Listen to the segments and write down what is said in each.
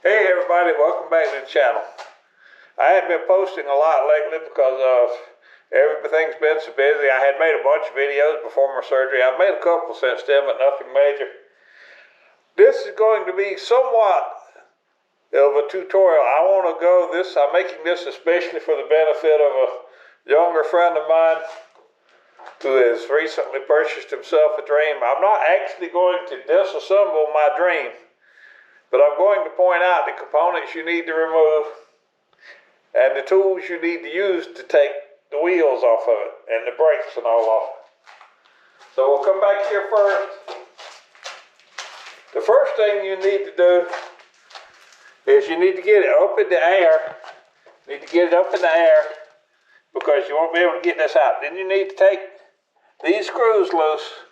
Hey everybody, welcome back to the channel. I hadn't been posting a lot lately because everything's been so busy. I had made a bunch of videos before my surgery. I've made a couple since then, but nothing major. This is going to be somewhat of a tutorial. I'm making this especially for the benefit of a younger friend of mine who has recently purchased himself a Dream. I'm not actually going to disassemble my Dream, but I'm going to point out the components you need to remove and the tools you need to use to take the wheels off of it and the brakes and all off. So we'll come back here first. The first thing you need to do is you need to get it up in the air. You need to get it up in the air because you won't be able to get this out. Then you need to take these screws loose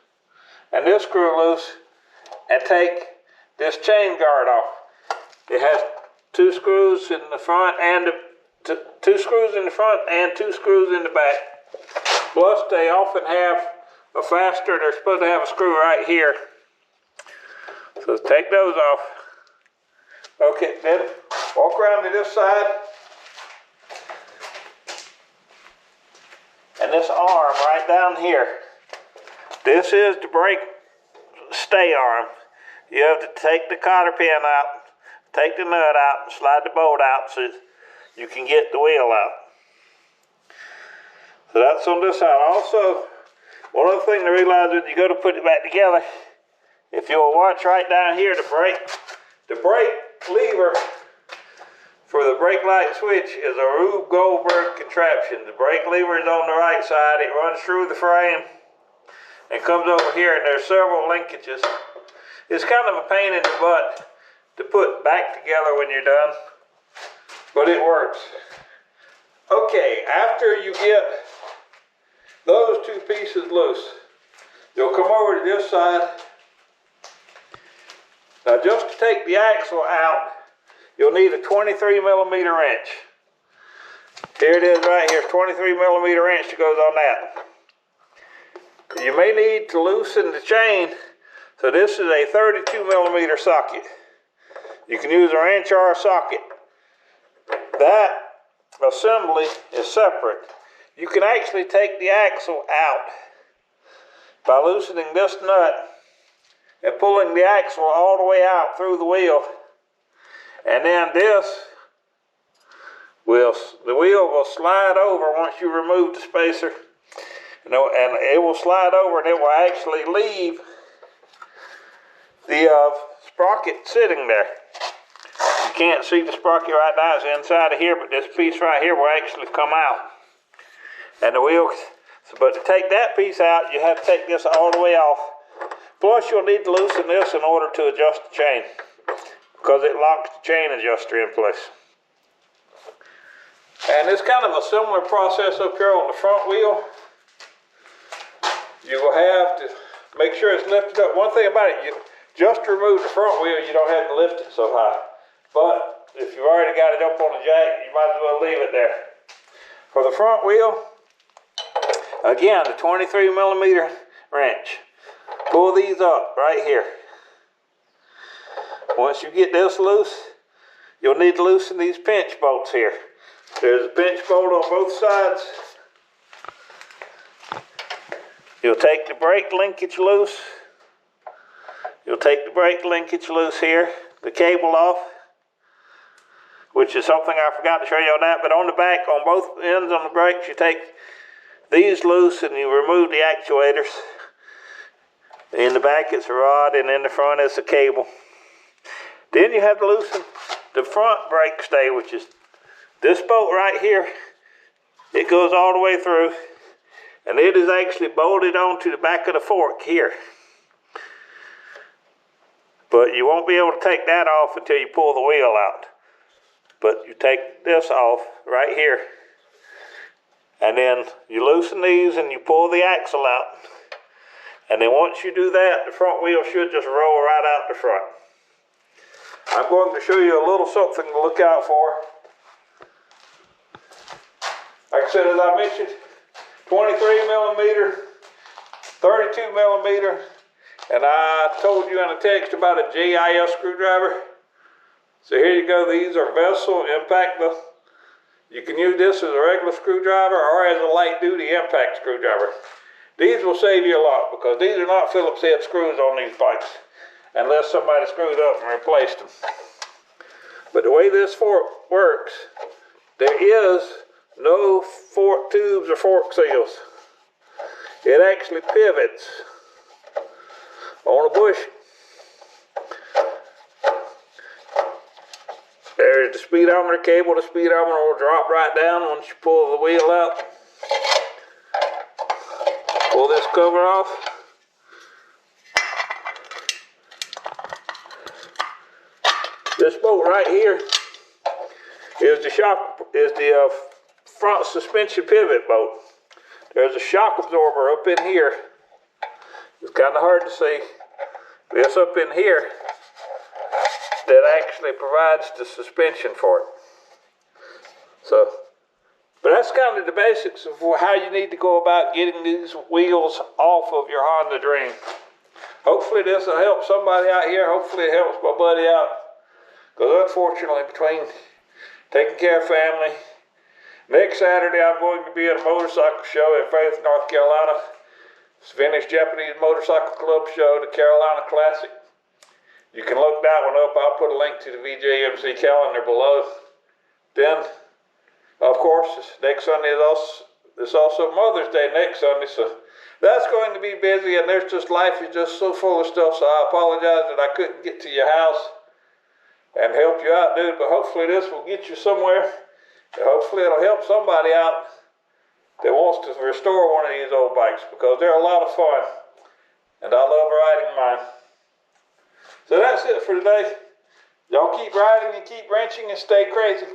and this screw loose and take this chain guard off. It has two screws in the front and two screws in the front and two screws in the back. Plus they often have a fastener. They're supposed to have a screw right here. So take those off. Okay, then walk around to this side. And this arm right down here. This is the brake stay arm. You have to take the cotter pin out, take the nut out, and slide the bolt out so you can get the wheel out. So that's on this side. Also, one other thing to realize when you go to put it back together, if you'll watch right down here, the brake lever for the brake light switch is a Rube Goldberg contraption. The brake lever is on the right side. It runs through the frame and comes over here, and there's several linkages. It's kind of a pain in the butt to put back together when you're done, but it works. Okay, after you get those two pieces loose, you'll come over to this side. Now just to take the axle out, you'll need a 23 millimeter wrench. Here it is right here, 23 millimeter wrench that goes on that. You may need to loosen the chain. So this is a 32 millimeter socket. You can use a wrench or a socket. That assembly is separate. You can actually take the axle out by loosening this nut and pulling the axle all the way out through the wheel. And then the wheel will slide over once you remove the spacer. And it will slide over and it will actually leave the sprocket sitting there. You can't see the sprocket right now, it's inside of here, but this piece right here will actually come out. And the wheel, but to take that piece out, you have to take this all the way off. Plus you'll need to loosen this in order to adjust the chain, because it locks the chain adjuster in place. And it's kind of a similar process up here on the front wheel. You will have to make sure it's lifted up. One thing about it, just to remove the front wheel, you don't have to lift it so high. But if you've already got it up on the jack, you might as well leave it there. For the front wheel, again, the 23 millimeter wrench. Pull these up right here. Once you get this loose, you'll need to loosen these pinch bolts here. There's a pinch bolt on both sides. You'll take the brake linkage loose. You'll take the brake linkage loose here, the cable off, which is something I forgot to show you on that, but on the back, on both ends on the brakes, you take these loose and you remove the actuators. In the back it's a rod and in the front it's a cable. Then you have to loosen the front brake stay, which is this bolt right here. It goes all the way through, and it is actually bolted onto the back of the fork here. But you won't be able to take that off until you pull the wheel out. But you take this off right here. And then you loosen these and you pull the axle out. And then once you do that, the front wheel should just roll right out the front. I'm going to show you a little something to look out for. Like I said, as I mentioned, 23 millimeter, 32 millimeter, and I told you in a text about a JIS screwdriver. So here you go. These are Vessel Impactor. You can use this as a regular screwdriver or as a light duty impact screwdriver. These will save you a lot because these are not Phillips head screws on these bikes unless somebody screwed up and replaced them. But the way this fork works, there is no fork tubes or fork seals. It actually pivots on a bush. There's the speedometer cable. The speedometer will drop right down once you pull the wheel out. Pull this cover off. This bolt right here is the front suspension pivot bolt. There's a shock absorber up in here. It's kind of hard to see. This up in here that actually provides the suspension for it. So, but that's kind of the basics of how you need to go about getting these wheels off of your Honda Dream. Hopefully this will help somebody out here. Hopefully it helps my buddy out. Because unfortunately, between taking care of family, next Saturday I'm going to be at a motorcycle show in Faith, North Carolina. It's the Vintage Japanese Motorcycle Club show, the Carolina Classic. You can look that one up. I'll put a link to the VJMC calendar below. Then, of course, next Sunday is also Mother's Day next Sunday, so that's going to be busy, and life is just so full of stuff, so I apologize that I couldn't get to your house and help you out, dude, but hopefully this will get you somewhere, and hopefully it'll help somebody out that wants to restore one of these old bikes, because they're a lot of fun, and I love riding mine. So that's it for today. Y'all keep riding and keep wrenching and stay crazy.